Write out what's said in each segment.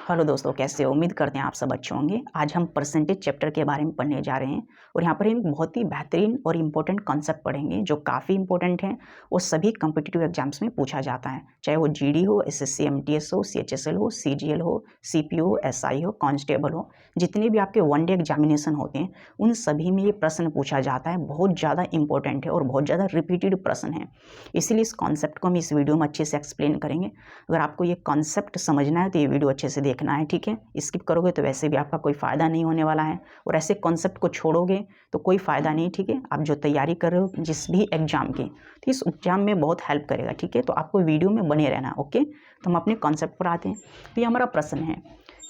Hello दोस्तों, कैसे हो? उम्मीद करते हैं आप सब अच्छे होंगे। आज हम परसेंटेज चैप्टर के बारे में पढ़ने जा रहे हैं और यहाँ पर एक बहुत ही बेहतरीन और इम्पोर्टेंट कॉन्सेप्ट पढ़ेंगे जो काफ़ी इंपॉर्टेंट है और सभी कॉम्पिटिटिव एग्जाम्स में पूछा जाता है, चाहे वो जीडी हो, एसएससी एमटीएस हो, सीएचएसएल हो, सीजीएल हो, सीपीओ हो, एसआई हो, कांस्टेबल हो, जितने भी आपके वनडे एग्जामिनेशन होते हैं उन सभी में ये प्रश्न पूछा जाता है। बहुत ज़्यादा इंपॉर्टेंट है और बहुत ज़्यादा रिपीटेड प्रश्न है, इसीलिए इस कॉन्सेप्ट को हम इस वीडियो में अच्छे से एक्सप्लेन करेंगे। अगर आपको ये कॉन्सेप्ट समझना है तो ये वीडियो अच्छे से देखना है, ठीक है। स्किप करोगे तो वैसे भी आपका कोई फ़ायदा नहीं होने वाला है और ऐसे कॉन्सेप्ट को छोड़ोगे तो कोई फ़ायदा नहीं, ठीक है। आप जो तैयारी कर रहे हो जिस भी एग्जाम की, तो इस एग्जाम में बहुत हेल्प करेगा, ठीक है। तो आपको वीडियो में बने रहना है, ओके। तो हम अपने कॉन्सेप्ट पर आते हैं। तो ये हमारा प्रश्न है,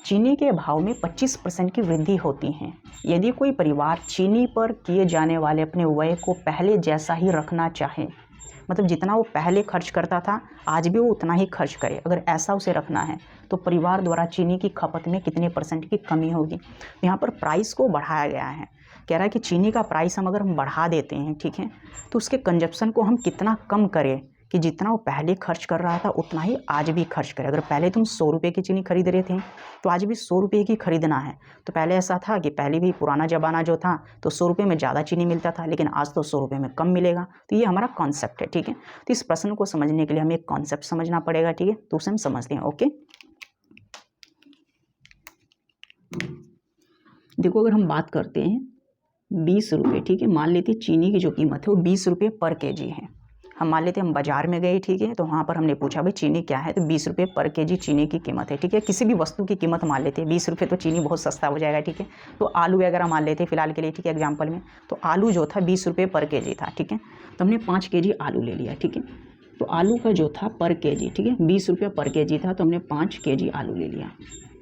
चीनी के भाव में 25% की वृद्धि होती है यदि कोई परिवार चीनी पर किए जाने वाले अपने व्यय को पहले जैसा ही रखना चाहे। मतलब जितना वो पहले खर्च करता था आज भी वो उतना ही खर्च करे, अगर ऐसा उसे रखना है तो परिवार द्वारा चीनी की खपत में कितने % की कमी होगी। यहाँ पर प्राइस को बढ़ाया गया है, कह रहा है कि चीनी का प्राइस अगर हम बढ़ा देते हैं, ठीक है, तो उसके कंजप्शन को हम कितना कम करें कि जितना वो पहले खर्च कर रहा था उतना ही आज भी खर्च करे। अगर पहले तुम 100 रुपये की चीनी खरीद रहे थे तो आज भी 100 रुपये की खरीदना है। तो पहले ऐसा था कि पहले भी पुराना ज़माना जो था तो 100 रुपये में ज़्यादा चीनी मिलता था, लेकिन आज तो 100 रुपये में कम मिलेगा। तो ये हमारा कॉन्सेप्ट है, ठीक है। तो इस प्रश्न को समझने के लिए हमें एक कॉन्सेप्ट समझना पड़ेगा, ठीक है। तो उसे हम समझते हैं, ओके। देखो, अगर हम बात करते हैं 20 रुपये, ठीक है, मान लेते चीनी की जो कीमत है वो 20 रुपये पर केजी है। हम मान लेते हम बाजार में गए, ठीक है, तो वहाँ पर हमने पूछा भाई चीनी क्या है, तो 20 रुपये पर केजी चीनी की कीमत है, ठीक है। किसी भी वस्तु की कीमत मान लेते हैं 20 रुपये, तो चीनी बहुत सस्ता हो जाएगा, ठीक है। तो आलू वगैरह मान लेते हैं फिलहाल के लिए, ठीक है, एग्जाम्पल में। तो आलू जो था 20 रुपये पर केजी था, ठीक है। तो हमने 5 केजी आलू ले लिया, ठीक है। तो आलू का जो था पर केजी, ठीक है, 20 रुपये पर केजी था, तो हमने 5 केजी आलू ले लिया।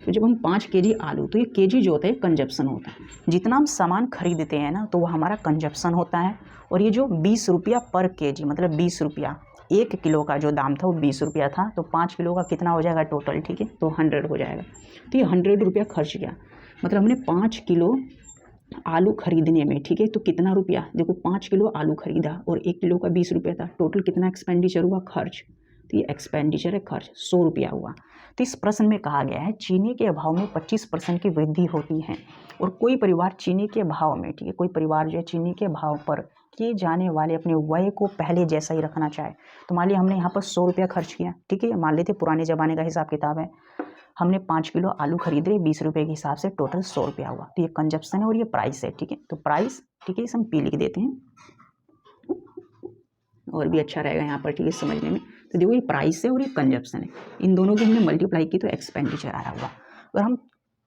तो जब हम 5 केजी आलू, तो ये केजी जो होता है कंजप्शन होता है, जितना हम सामान खरीदते हैं ना तो वो हमारा कंजप्शन होता है। और ये जो 20 रुपया पर केजी, मतलब 20 रुपया 1 किलो का जो दाम था वो 20 रुपया था, तो 5 किलो का कितना हो जाएगा टोटल, ठीक है, तो 100 हो जाएगा। तो ये 100 रुपया खर्च गया, मतलब हमने 5 किलो आलू खरीदने में, ठीक है, तो कितना रुपया, देखो 5 किलो आलू खरीदा और 1 किलो का 20 रुपया था, टोटल कितना एक्सपेंडिचर हुआ, खर्च। तो ये एक्सपेंडिचर है खर्च, 100 रुपया हुआ। तो इस प्रश्न में कहा गया है चीनी के भाव में 25% की वृद्धि होती है और कोई परिवार चीनी के भाव में, ठीक है, कोई परिवार जो है चीनी के भाव पर किए जाने वाले अपने व्यय को पहले जैसा ही रखना चाहे। तो मान लिया हमने यहाँ पर 100 रुपया खर्च किया, ठीक है, मान लेते पुराने ज़माने का हिसाब किताब है। हमने 5 किलो आलू खरीदे 20 रुपये के हिसाब से, टोटल 100 रुपया हुआ। तो ये कंजप्शन है और ये प्राइस है, ठीक है। तो प्राइस, ठीक है, इसे हम पी लिख देते हैं और भी अच्छा रहेगा यहाँ पर, ठीक है, समझने में। तो देखो ये प्राइस है और ये कंजप्शन है, इन दोनों की हमने मल्टीप्लाई की तो एक्सपेंडिचर आया हुआ। और हम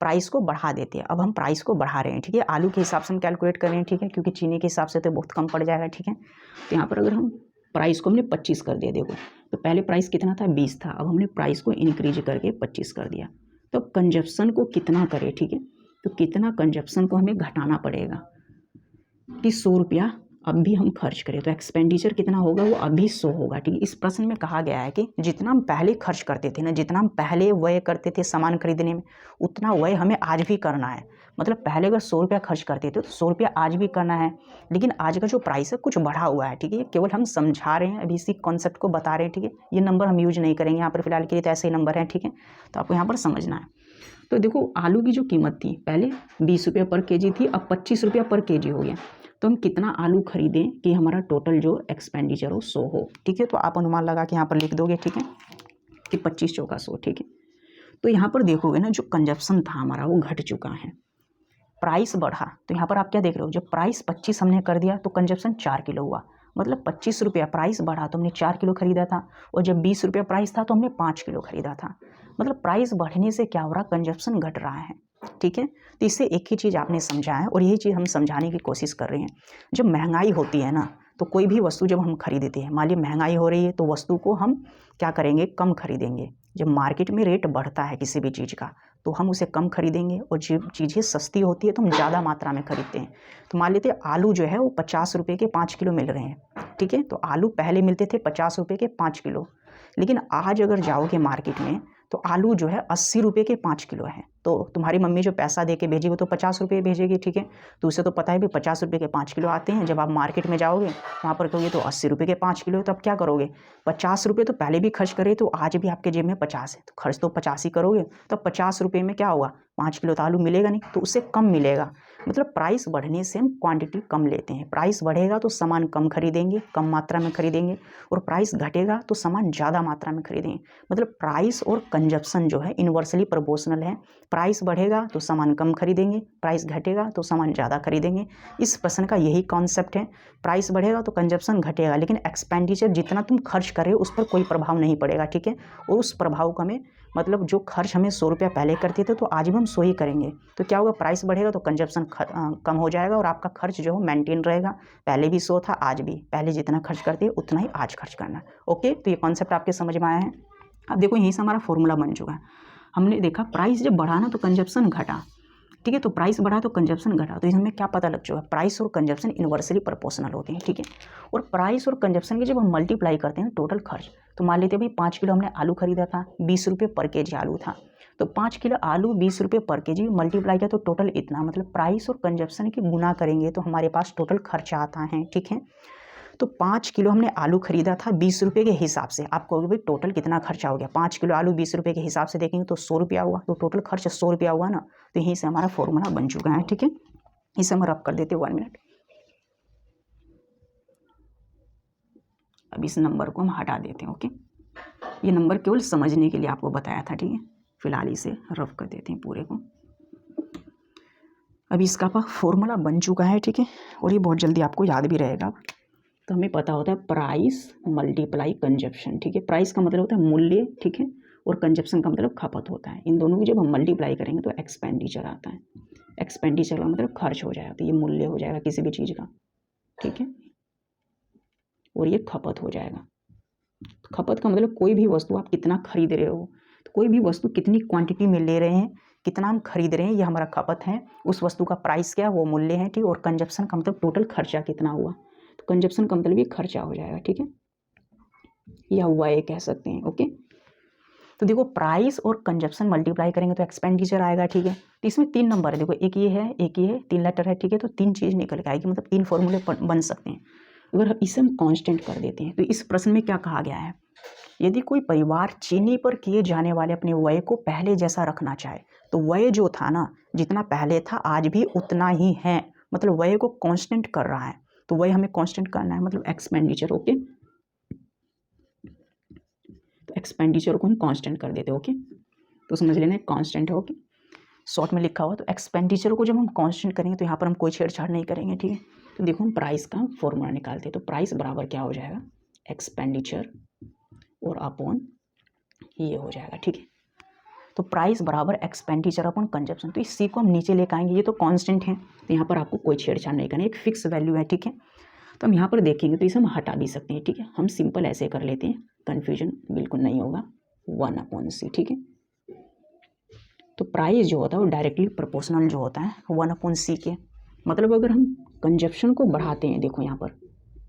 प्राइस को बढ़ा देते हैं, अब हम प्राइस को बढ़ा रहे हैं, ठीक है, आलू के हिसाब से हम कैलकुलेट कर रहे हैं, ठीक है, क्योंकि चीनी के हिसाब से तो बहुत कम पड़ जाएगा, ठीक है। तो यहाँ पर अगर हम प्राइस को हमने 25 कर दिया, देखो तो पहले प्राइस कितना था 20 था, अब हमने प्राइस को इंक्रीज करके 25 कर दिया। तो कंजप्शन को कितना करें, ठीक है, तो कितना कंजप्शन को हमें घटाना पड़ेगा कि 100 रुपया अब भी हम खर्च करें, तो एक्सपेंडिचर कितना होगा वो अभी 100 होगा, ठीक है। इस प्रश्न में कहा गया है कि जितना हम पहले खर्च करते थे ना, जितना हम पहले व्यय करते थे सामान खरीदने में, उतना व्यय हमें आज भी करना है। मतलब पहले अगर 100 रुपया खर्च करते थे तो 100 रुपया आज भी करना है, लेकिन आज का जो प्राइस है कुछ बढ़ा हुआ है, ठीक है। केवल हम समझा रहे हैं, अभी इसी कॉन्सेप्ट को बता रहे हैं, ठीक है। ये नंबर हम यूज नहीं करेंगे यहाँ पर फिलहाल के लिए, तो ऐसे ही नंबर हैं, ठीक है। तो आपको यहाँ पर समझना है। तो देखो आलू की जो कीमत थी पहले 20 रुपये पर केजी थी, अब 25 रुपया पर केजी हो गया। तो हम कितना आलू खरीदें कि हमारा टोटल जो एक्सपेंडिचर हो 100 हो, ठीक है। तो आप अनुमान लगा के यहाँ पर लिख दोगे, ठीक है, कि 25 चौका 100, ठीक है। तो यहाँ पर देखोगे ना जो कंजप्शन था हमारा वो घट चुका है, प्राइस बढ़ा। तो यहाँ पर आप क्या देख रहे हो, जब प्राइस 25 हमने कर दिया तो कंजप्शन 4 किलो हुआ, मतलब 25 रुपया प्राइस बढ़ा तो हमने 4 किलो खरीदा था, और जब 20 रुपया प्राइस था तो हमने 5 किलो खरीदा था। मतलब प्राइस बढ़ने से क्या हो रहा, कंजप्शन घट रहा है, ठीक है। तो इससे एक ही चीज़ आपने समझा है और यही चीज़ हम समझाने की कोशिश कर रहे हैं। जब महंगाई होती है ना तो कोई भी वस्तु जब हम खरीदते हैं, मान लीजिए महंगाई हो रही है तो वस्तु को हम क्या करेंगे, कम खरीदेंगे। जब मार्केट में रेट बढ़ता है किसी भी चीज़ का तो हम उसे कम खरीदेंगे, और जब चीज़ें सस्ती होती है तो हम ज़्यादा मात्रा में खरीदते हैं। तो मान लेते आलू जो है वो 50 रुपये के 5 किलो मिल रहे हैं, ठीक है। तो आलू पहले मिलते थे 50 रुपये के 5 किलो, लेकिन आज अगर जाओगे मार्केट में तो आलू जो है 80 रुपये के 5 किलो है। तो तुम्हारी मम्मी जो पैसा दे के भेजी वो तो 50 रुपये भेजेगी, ठीक है। तो उसे तो पता है भी 50 रुपये के 5 किलो आते हैं। जब आप मार्केट में जाओगे वहाँ पर कहोगे तो 80 रुपये के 5 किलो है, तो अब क्या करोगे, 50 रुपये तो पहले भी खर्च करे, तो आज भी आपके जेब में 50 है, तो खर्च तो 50 ही करोगे। तो 50 रुपये में क्या होगा, 5 किलो तो आलू मिलेगा नहीं, तो उससे कम मिलेगा। मतलब प्राइस बढ़ने से हम क्वांटिटी कम लेते हैं। प्राइस बढ़ेगा तो सामान कम खरीदेंगे, कम मात्रा में खरीदेंगे, और प्राइस घटेगा तो सामान ज़्यादा मात्रा में खरीदेंगे। मतलब प्राइस और कंजप्शन जो है इन्वर्सली प्रोपोर्शनल है। प्राइस बढ़ेगा तो सामान कम खरीदेंगे, प्राइस घटेगा तो सामान ज़्यादा खरीदेंगे। इस प्रश्न का यही कॉन्सेप्ट है। प्राइस बढ़ेगा तो कंजप्शन घटेगा, लेकिन एक्सपेंडिचर जितना तुम खर्च करे उस पर कोई प्रभाव नहीं पड़ेगा, ठीक है। और उस प्रभाव का हमें मतलब जो खर्च हमें 100 रुपया पहले करते थे तो आज भी हम 100 ही करेंगे। तो क्या होगा, प्राइस बढ़ेगा तो कंजप्शन कम हो जाएगा और आपका खर्च जो है मेंटेन रहेगा। पहले भी 100 था, आज भी पहले जितना खर्च करते हैं उतना ही आज खर्च करना है। ओके, तो ये कॉन्सेप्ट आपके समझ में आया है। अब देखो यहीं से हमारा फॉर्मूला बन चुका है। हमने देखा प्राइस जब बढ़ा ना तो कंजप्शन घटा, ठीक है। तो प्राइस बढ़ा तो कंजप्शन घटा, तो इसमें क्या पता लग चुका है, प्राइस और कंजप्शन इन्वर्सली प्रोपोर्शनल होते हैं, ठीक है। और प्राइस और कंजप्शन की जब हम मल्टीप्लाई करते हैं टोटल खर्च, तो मान लेते हैं भाई 5 किलो हमने आलू खरीदा था, 20 रुपये पर केजी आलू था, तो 5 किलो आलू 20 रुपये पर केजी मल्टीप्लाई किया तो टोटल इतना, मतलब प्राइस और कंजप्शन की गुना करेंगे तो हमारे पास टोटल खर्चा आता है, ठीक है। तो 5 किलो हमने आलू खरीदा था 20 रुपये के हिसाब से। आप कहोगे भाई टोटल कितना खर्चा हो गया, 5 किलो आलू 20 रुपये के हिसाब से देखेंगे तो 100 रुपया हुआ, तो टोटल खर्च 100 रुपया हुआ ना। तो यहीं से हमारा फॉर्मूला बन चुका है, ठीक है। इसे हम रब कर देते 1 मिनट। अब इस नंबर को हम हटा देते हैं, ओके। ये नंबर केवल समझने के लिए आपको बताया था, ठीक है। फिलहाल इसे रब कर देते हैं पूरे को। अभी इसका फॉर्मूला बन चुका है, ठीक है। और ये बहुत जल्दी आपको याद भी रहेगा। तो हमें पता होता है प्राइस मल्टीप्लाई कंजप्शन, ठीक है। प्राइस का मतलब होता है मूल्य, ठीक है, और कंजप्शन का मतलब खपत होता है। इन दोनों की जब हम मल्टीप्लाई करेंगे तो एक्सपेंडिचर आता है। एक्सपेंडिचर का मतलब खर्च हो जाएगा, तो ये मूल्य हो जाएगा किसी भी चीज़ का, ठीक है, और ये खपत हो जाएगा। खपत का मतलब कोई भी वस्तु आप कितना खरीद रहे हो, तो कोई भी वस्तु कितनी क्वांटिटी में ले रहे हैं, कितना हम खरीद रहे हैं, ये हमारा खपत है। उस वस्तु का प्राइस क्या है, वो मूल्य है, ठीक। और कंजप्शन का मतलब टोटल खर्चा कितना हुआ, तो कंजप्शन का मतलब ये खर्चा हो जाएगा, ठीक है, या वाई कह सकते हैं, ओके। तो देखो प्राइस और कंजप्शन मल्टीप्लाई करेंगे तो एक्सपेंडिचर आएगा, ठीक है। तो इसमें 3 नंबर है, देखो एक ये है, एक ये है, 3 लेटर है, ठीक है। तो 3 चीज़ निकल के आएगी, मतलब 3 फॉर्मूले बन सकते हैं अगर इसे हम कांस्टेंट कर देते हैं। तो इस प्रश्न में क्या कहा गया है, यदि कोई परिवार चीनी पर किए जाने वाले अपने व्यय को पहले जैसा रखना चाहे, तो व्यय जो था ना, जितना पहले था आज भी उतना ही है, मतलब व्यय को कांस्टेंट कर रहा है। तो व्यय हमें कांस्टेंट करना है, मतलब एक्सपेंडिचर, ओके। तो एक्सपेंडिचर को हम कांस्टेंट कर देते हैं, ओके। तो समझ लेना कांस्टेंट है, ओके, शॉर्ट में लिखा हुआ। तो एक्सपेंडिचर को जब हम कांस्टेंट करेंगे तो यहाँ पर हम कोई छेड़छाड़ नहीं करेंगे, ठीक है। तो देखो हम प्राइस का फॉर्मूला निकालते हैं। तो प्राइस बराबर क्या हो जाएगा, एक्सपेंडिचर और अपॉन ये हो जाएगा, ठीक है। तो प्राइस बराबर एक्सपेंडिचर अपॉन कंजप्शन। तो इस सी को हम नीचे लेकर आएंगे, ये तो कांस्टेंट है, तो यहाँ पर आपको कोई छेड़छाड़ नहीं करनी, एक फिक्स वैल्यू है, ठीक है। तो हम यहाँ पर देखेंगे तो इसे हम हटा भी सकते हैं, ठीक है। हम सिंपल ऐसे कर लेते हैं, कन्फ्यूजन बिल्कुल नहीं होगा, 1/c, ठीक है। तो प्राइस जो होता है वो डायरेक्टली प्रोपोर्शनल जो होता है 1/c के। मतलब अगर हम कंजप्शन को बढ़ाते हैं, देखो यहाँ पर,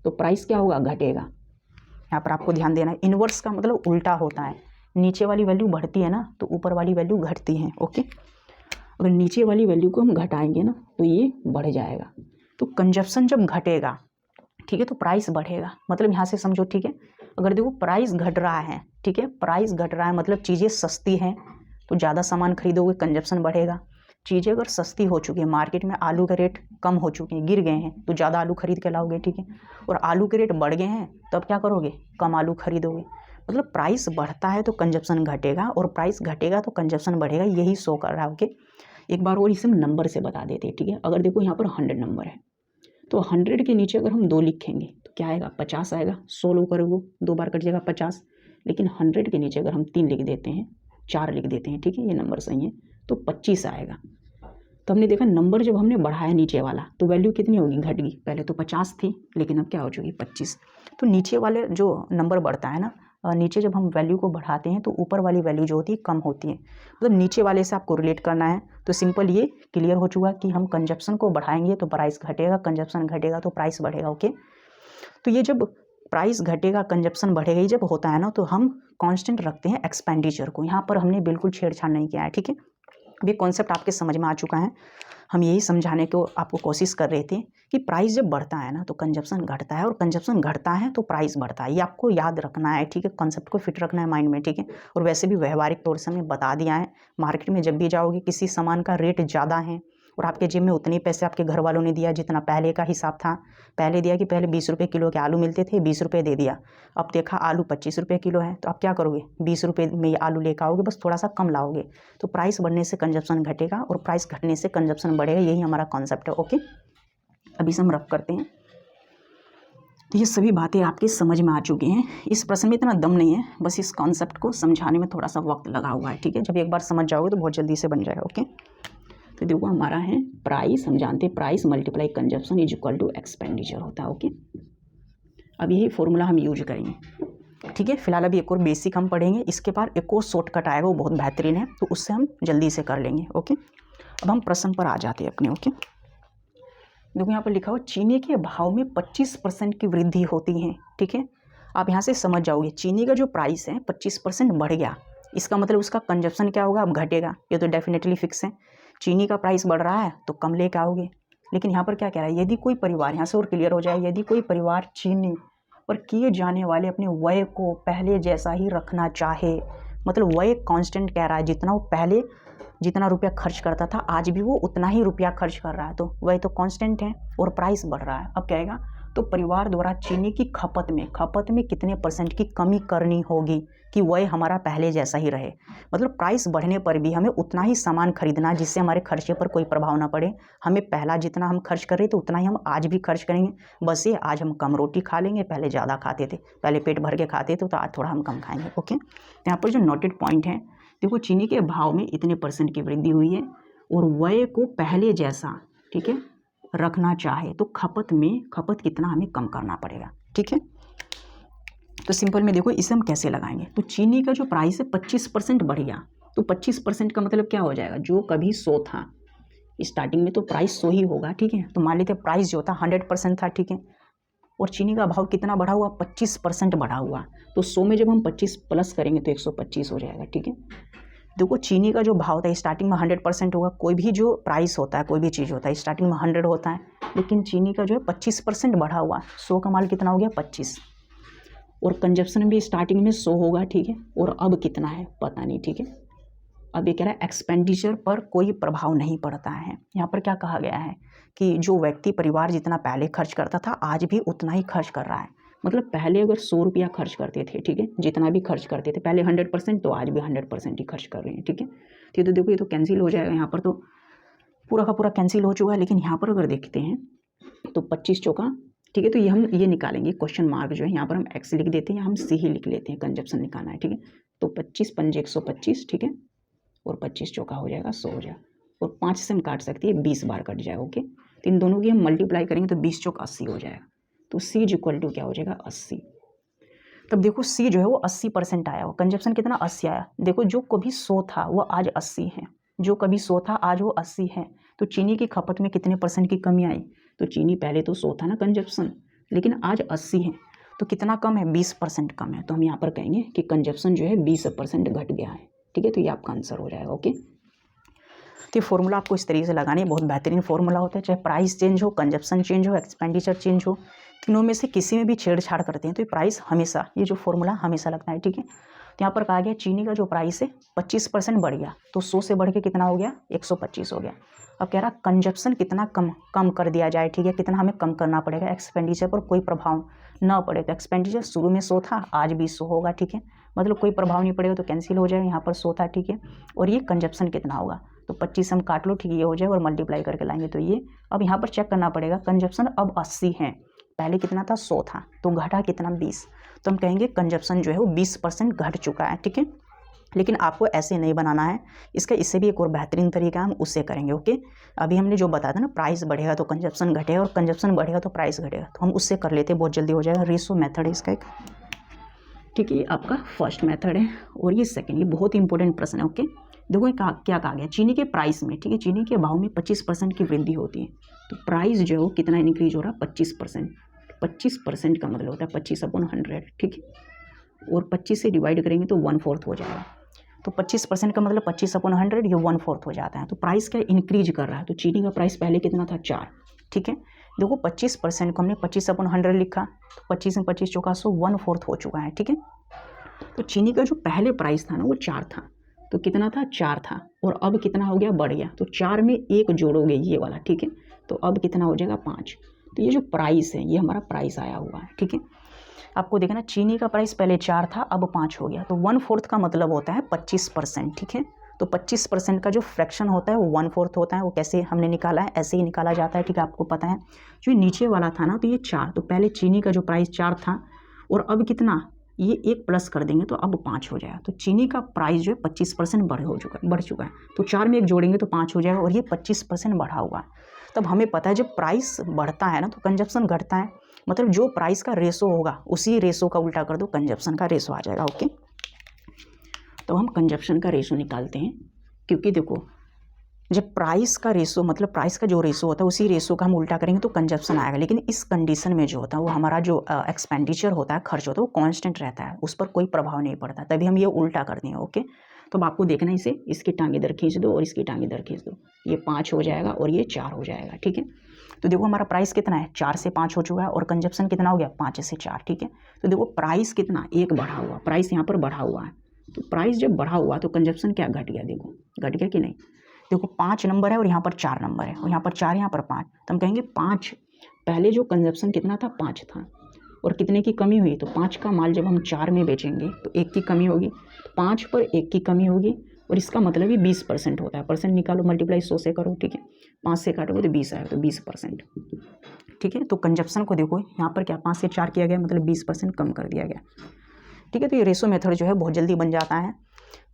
तो प्राइस क्या होगा, घटेगा। यहाँ पर आपको ध्यान देना है, इन्वर्स का मतलब उल्टा होता है। नीचे वाली वैल्यू बढ़ती है ना तो ऊपर वाली वैल्यू घटती है, ओके। अगर नीचे वाली वैल्यू को हम घटाएंगे ना तो ये बढ़ जाएगा। तो कंजप्शन जब घटेगा, ठीक है, तो प्राइस बढ़ेगा। मतलब यहाँ से समझो, ठीक है, अगर देखो प्राइस घट रहा है, ठीक है, प्राइस घट रहा है मतलब चीज़ें सस्ती हैं तो ज़्यादा सामान खरीदोगे, कंजप्शन बढ़ेगा। चीज़ें अगर सस्ती हो चुकी है, मार्केट में आलू के रेट कम हो चुके हैं, गिर गए हैं, तो ज़्यादा आलू खरीद के लाओगे, ठीक है। और आलू के रेट बढ़ गए हैं तो अब क्या करोगे, कम आलू खरीदोगे। मतलब प्राइस बढ़ता है तो कंजप्शन घटेगा और प्राइस घटेगा तो कंजप्शन बढ़ेगा, यही शो कर रहा है, ओके। एक बार और इसे हम नंबर से बता देते हैं, ठीक है। अगर देखो यहाँ पर 100 नंबर है, तो 100 के नीचे अगर हम 2 लिखेंगे तो क्या आएगा, 50 आएगा। 100 लो करोगे 2 बार कट जाएगा 50। लेकिन 100 के नीचे अगर हम 3 लिख देते हैं, 4 लिख देते हैं, ठीक है, ये नंबर सही है, तो 25 आएगा। तो हमने देखा नंबर जब हमने बढ़ाया नीचे वाला तो वैल्यू कितनी होगी, घट गई। पहले तो 50 थी लेकिन अब क्या हो चुकी, 25। तो नीचे वाले जो नंबर बढ़ता है ना, नीचे जब हम वैल्यू को बढ़ाते हैं तो ऊपर वाली वैल्यू जो होती है कम होती है। मतलब नीचे वाले से आपको रिलेट करना है। तो सिंपल ये क्लियर हो चुका कि हम कंजप्शन को बढ़ाएंगे तो प्राइस घटेगा, कंजप्शन घटेगा तो प्राइस बढ़ेगा, ओके। तो ये जब प्राइस घटेगा कंजप्शन बढ़ेगा, ये जब होता है ना तो हम कांस्टेंट रखते हैं एक्सपेंडिचर को। यहाँ पर हमने बिल्कुल छेड़छाड़ नहीं किया है, ठीक है। अब ये कॉन्सेप्ट आपके समझ में आ चुका है। हम यही समझाने को आपको कोशिश कर रहे थे कि प्राइस जब बढ़ता है ना तो कंजप्शन घटता है, और कंजप्शन घटता है तो प्राइस बढ़ता है। ये आपको याद रखना है, ठीक है, कॉन्सेप्ट को फिट रखना है माइंड में, ठीक है। और वैसे भी व्यवहारिक तौर से हमने बता दिया है, मार्केट में जब भी जाओगे किसी सामान का रेट ज़्यादा है और आपके जेब में उतने पैसे आपके घर वालों ने दिया जितना पहले का हिसाब था, पहले दिया कि पहले 20 रुपये किलो के आलू मिलते थे, 20 रुपये दे दिया, अब देखा आलू 25 रुपये किलो है, तो आप क्या करोगे, 20 रुपये में ये आलू लेकर आओगे, बस थोड़ा सा कम लाओगे। तो प्राइस बढ़ने से कंजप्शन घटेगा और प्राइस घटने से कंजप्शन बढ़ेगा, यही हमारा कॉन्सेप्ट है। ओके, अभी से हम रफ करते हैं। तो ये सभी बातें आपके समझ में आ चुकी हैं। इस प्रश्न में इतना दम नहीं है, बस इस कॉन्सेप्ट को समझाने में थोड़ा सा वक्त लगा हुआ है, ठीक है। जब एक बार समझ जाओगे तो बहुत जल्दी से बन जाएगा। ओके, तो देखो हमारा है प्राइस, हम जानते हैं price multiply consumption is equal to expenditure होता है। ओके, अब यही फॉर्मूला हम यूज करेंगे, ठीक है। फिलहाल अभी एक और बेसिक हम पढ़ेंगे, इसके बाद एक और शॉर्टकट आएगा, वो बहुत बेहतरीन है, तो उससे हम जल्दी से कर लेंगे। ओके, अब हम प्रश्न पर आ जाते हैं अपने। ओके, देखो यहाँ पर लिखा हुआ चीनी के भाव में 25% की वृद्धि होती है, ठीक है। आप यहाँ से समझ जाओगे चीनी का जो प्राइस है 25% बढ़ गया, इसका मतलब उसका कंजप्शन क्या होगा, अब घटेगा, ये तो डेफिनेटली फिक्स है। चीनी का प्राइस बढ़ रहा है तो कम लेके आओगे, लेकिन यहाँ पर क्या कह रहा है, यदि कोई परिवार, यहाँ से और क्लियर हो जाए, यदि कोई परिवार चीनी पर किए जाने वाले अपने व्यय को पहले जैसा ही रखना चाहे, मतलब व्यय कांस्टेंट कह रहा है, जितना वो पहले जितना रुपया खर्च करता था आज भी वो उतना ही रुपया खर्च कर रहा है, तो वह तो कांस्टेंट है और प्राइस बढ़ रहा है। अब कहेगा तो परिवार द्वारा चीनी की खपत में कितने परसेंट की कमी करनी होगी कि वह हमारा पहले जैसा ही रहे। मतलब प्राइस बढ़ने पर भी हमें उतना ही सामान खरीदना जिससे हमारे खर्चे पर कोई प्रभाव ना पड़े। हमें पहला जितना हम खर्च कर रहे थे उतना ही हम आज भी खर्च करेंगे, बस ये आज हम कम रोटी खा लेंगे, पहले ज़्यादा खाते थे, पहले पेट भर के खाते थे, तो आज थोड़ा हम कम खाएंगे। ओके, यहाँ पर जो नोटेड पॉइंट है, देखो चीनी के भाव में इतने परसेंट की वृद्धि हुई है और व्यय को पहले जैसा, ठीक है, रखना चाहे तो खपत कितना हमें कम करना पड़ेगा, ठीक है। तो सिंपल में देखो इसे हम कैसे लगाएंगे, तो चीनी का जो प्राइस है 25% बढ़ गया, तो 25% का मतलब क्या हो जाएगा, जो कभी 100 था स्टार्टिंग में तो प्राइस 100 ही होगा, ठीक है। तो मान लेते प्राइस जो था 100% था, ठीक है, और चीनी का भाव कितना बढ़ा हुआ, 25% बढ़ा हुआ, तो 100 में जब हम 25 प्लस करेंगे तो 125 हो जाएगा, ठीक है। देखो चीनी का जो भाव था स्टार्टिंग में 100% होगा, कोई भी जो प्राइस होता है, कोई भी चीज़ होता है स्टार्टिंग में 100 होता है, लेकिन चीनी का जो है 25% बढ़ा हुआ, 100 का माल कितना हो गया 25, और कंजप्शन भी स्टार्टिंग में 100 होगा, ठीक है, और अब कितना है पता नहीं, ठीक है। अब ये कह रहा है एक्सपेंडिचर पर कोई प्रभाव नहीं पड़ता है। यहाँ पर क्या कहा गया है कि जो व्यक्ति परिवार जितना पहले खर्च करता था आज भी उतना ही खर्च कर रहा है, मतलब पहले अगर 100 रुपया खर्च करते थे, ठीक है, जितना भी खर्च करते थे पहले 100%, तो आज भी 100% ही खर्च कर रहे हैं, ठीक है। तो देखो ये तो कैंसिल हो जाएगा, यहाँ पर तो पूरा का पूरा कैंसिल हो चुका है, लेकिन यहाँ पर अगर देखते हैं तो 25 चौका, ठीक है, तो ये हम ये निकालेंगे, क्वेश्चन मार्क जो है यहाँ पर हम एक्स लिख देते हैं, हम सी ही लिख लेते हैं, कंजप्शन निकालना है, ठीक है। तो 25 पंजे 125, ठीक है, और 25 चौका हो जाएगा 100 हो जाएगा, और 5 से हम काट सकते हैं, 20 बार कट जाएगा। ओके, तो इन दोनों की हम मल्टीप्लाई करेंगे तो 20 चौक 80 हो जाएगा, तो सी इज इक्वल टू क्या हो जाएगा 80। तब देखो सी जो है वो 80% आया, वो कंजप्शन कितना 80 आया। देखो जो कभी 100 था वो आज 80 है, जो कभी 100 था आज वो 80 है, तो चीनी की खपत में कितने परसेंट की कमी आई, तो चीनी पहले तो 100 था ना कंजप्शन, लेकिन आज 80 है, तो कितना कम है 20% कम है, तो हम यहाँ पर कहेंगे कि कंजप्शन जो है 20% घट गया है, ठीक है। तो ये आपका आंसर हो जाएगा। ओके, तो ये फॉर्मूला आपको इस तरीके से लगाना है, बहुत बेहतरीन फॉर्मूला होता है, चाहे प्राइस चेंज हो, कंजप्शन चेंज हो, एक्सपेंडिचर चेंज हो, तीनों में से किसी में भी छेड़छाड़ करते हैं तो ये प्राइस हमेशा, ये जो फॉर्मूला हमेशा लगता है, ठीक है। तो यहाँ पर कहा गया चीनी का जो प्राइस है 25% बढ़ गया, तो 100 से बढ़ के कितना हो गया 125 हो गया। अब कह रहा कंजप्शन कितना कम कर दिया जाए, ठीक है, कितना हमें कम करना पड़ेगा, एक्सपेंडिचर पर कोई प्रभाव ना पड़े। तो एक्सपेंडिचर शुरू में 100 था आज भी 100 होगा, ठीक है, मतलब कोई प्रभाव नहीं पड़ेगा तो कैंसिल हो जाएगा, यहाँ पर 100 था, ठीक है, और ये कंजप्शन कितना होगा, तो 25 हम काट लो, ठीक है, ये हो जाए और मल्टीप्लाई करके लाएंगे तो ये। अब यहाँ पर चेक करना पड़ेगा कंजप्शन अब 80 है, पहले कितना था 100 था, तो घटा कितना 20, तो हम कहेंगे कंजप्शन जो है वो 20% घट चुका है, ठीक है। लेकिन आपको ऐसे नहीं बनाना है, इसका इससे भी एक और बेहतरीन तरीका हम उससे करेंगे। ओके, अभी हमने जो बताया था ना प्राइस बढ़ेगा तो कंजप्शन घटेगा और कंजप्शन बढ़ेगा तो प्राइस घटेगा, तो हम उससे कर लेते हैं, बहुत जल्दी हो जाएगा। रेशो मेथड है इसका एक, ठीक है, ये आपका फर्स्ट मेथड है और ये सेकंड, ये बहुत इंपॉर्टेंट प्रश्न है। ओके, देखो क्या कहा गया, चीनी के प्राइस में, ठीक है, चीनी के भाव में 25% की वृद्धि होती है, तो प्राइस जो है वो कितना इंक्रीज हो रहा है 25%, 25% का मतलब होता है 25/100, ठीक है। और 25 से डिवाइड करेंगे तो 1/4 हो जाएगा। तो 25% का मतलब 25/100, ये 1/4 हो जाता है। तो प्राइस क्या इंक्रीज कर रहा है। तो चीनी का प्राइस पहले कितना था 4, ठीक है। देखो 25% को हमने 25/100 लिखा, तो 25 में 25 चौका 100, 1/4 हो चुका है, ठीक है। तो चीनी का जो पहले प्राइस था ना वो 4 था, तो कितना था 4 था, और अब कितना हो गया, बढ़ गया। तो 4 में 1 जोड़ोगे ये वाला, ठीक है, तो अब कितना हो जाएगा 5। तो ये जो प्राइस है ये हमारा प्राइस आया हुआ है, ठीक है। आपको देखना चीनी का प्राइस पहले 4 था, अब 5 हो गया। तो 1/4 का मतलब होता है 25%, ठीक है। तो 25% का जो फ्रैक्शन होता है वो 1/4 होता है। वो कैसे हमने निकाला है, ऐसे ही निकाला जाता है, ठीक है, आपको पता है। जो नीचे वाला था ना, तो ये 4, तो पहले चीनी का जो प्राइस 4 था और अब कितना, ये 1 प्लस कर देंगे तो अब 5 हो जाएगा। तो चीनी का प्राइस जो है 25% बढ़ चुका है। तो 4 में 1 जोड़ेंगे तो 5 हो जाएगा, और ये 25% बढ़ा हुआ है। तब हमें पता है जब प्राइस बढ़ता है ना तो कंजप्शन घटता है। मतलब जो प्राइस का रेशो होगा उसी रेशो का उल्टा कर दो, कंजप्शन का रेशो आ जाएगा, ओके। तो हम कंजप्शन का रेशो निकालते हैं, क्योंकि देखो जब प्राइस का रेशो मतलब प्राइस का जो रेशो होता है उसी रेशो का हम उल्टा करेंगे तो कंजप्शन आएगा। लेकिन इस कंडीशन में जो होता है वो हमारा जो एक्सपेंडिचर होता है, खर्च होता है, वो कांस्टेंट रहता है, उस पर कोई प्रभाव नहीं पड़ता, तभी हम ये उल्टा कर देंगे, ओके। तो अब आपको देखना है इसे, इसकी टांग इधर खींच दो और इसकी टांग इधर खींच दो, ये 5 हो जाएगा और ये 4 हो जाएगा, ठीक है। तो देखो हमारा प्राइस कितना है, 4 से 5 हो चुका है, और कंजप्शन कितना हो गया, 5 से 4, ठीक है। तो देखो प्राइस कितना, 1 बढ़ा हुआ, प्राइस यहाँ पर बढ़ा हुआ है। तो प्राइस जब बढ़ा हुआ तो कंजप्शन क्या घट गया, देखो घट गया कि नहीं। देखो 5 नंबर है और यहाँ पर 4 नंबर है, और यहाँ पर 4 यहाँ पर 5, तो हम कहेंगे 5, पहले जो कंजप्शन कितना था 5 था, और कितने की कमी हुई, तो 5 का माल जब हम 4 में बेचेंगे तो 1 की कमी होगी, तो 5 पर 1 की कमी होगी, और इसका मतलब ही 20% होता है। परसेंट निकालो, मल्टीप्लाई 100 से करो, ठीक है, 5 से काटोगे तो 20 आएगा, तो 20%, ठीक है। तो कंजप्शन को देखो यहाँ पर क्या 5 से 4 किया गया, मतलब 20% कम कर दिया गया, ठीक है। तो ये रेशो मेथड जो है बहुत जल्दी बन जाता है।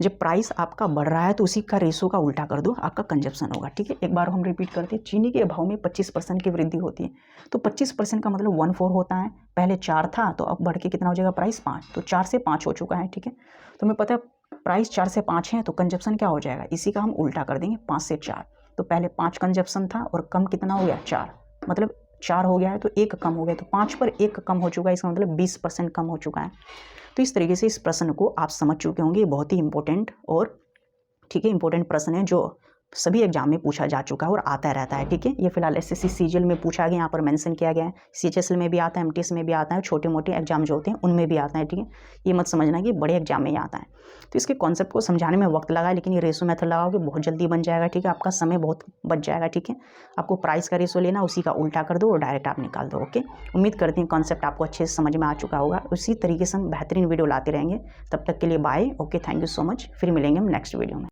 जब प्राइस आपका बढ़ रहा है तो उसी का रेशो का उल्टा कर दो, आपका कंजप्शन होगा, ठीक है। एक बार हम रिपीट करते हैं, चीनी के भाव में 25% की वृद्धि होती है। तो 25% का मतलब 1/4 होता है। पहले 4 था तो अब बढ़ के कितना हो जाएगा प्राइस 5, तो 4 से 5 हो चुका है, ठीक है। तो हमें पता है प्राइस 4 से 5 है, तो कंजप्शन क्या हो जाएगा, इसी का हम उल्टा कर देंगे, 5 से 4। तो पहले 5 कंजप्शन था और कम कितना हो गया 4, मतलब 4 हो गया है, तो 1 कम हो गया, तो 5 पर 1 कम हो चुका है, इसका मतलब 20% कम हो चुका है। तो इस तरीके से इस प्रश्न को आप समझ चुके होंगे। बहुत ही इंपॉर्टेंट और ठीक है इंपॉर्टेंट प्रश्न है जो सभी एग्जाम में पूछा जा चुका है और आता रहता है, ठीक है। ये फिलहाल एसएससी सीजीएल में पूछा गया, यहाँ पर मेंशन किया गया है, सीएचएसएल में भी आता है, एमटीएस में भी आता है, छोटे मोटे एग्जाम जो होते हैं उनमें भी आता है, ठीक है। ये मत समझना कि बड़े एग्जाम में ही आता है। तो इसके कॉन्सेप्ट को समझाने में वक्त लगा, लेकिन ये रेशो मेथड लगाओगे बहुत जल्दी बन जाएगा, ठीक है। आपका समय बहुत बच जाएगा, ठीक है। आपको प्राइस का रेशो लेना, उसी का उल्टा कर दो और डायरेक्ट आप निकाल दो, ओके। उम्मीद करते हैं कॉन्सेप्ट आपको अच्छे से समझ में आ चुका होगा। उसी तरीके से हम बेहतरीन वीडियो लाते रहेंगे। तब तक के लिए bye, okay, thank you so much. फिर मिलेंगे हम नेक्स्ट वीडियो में।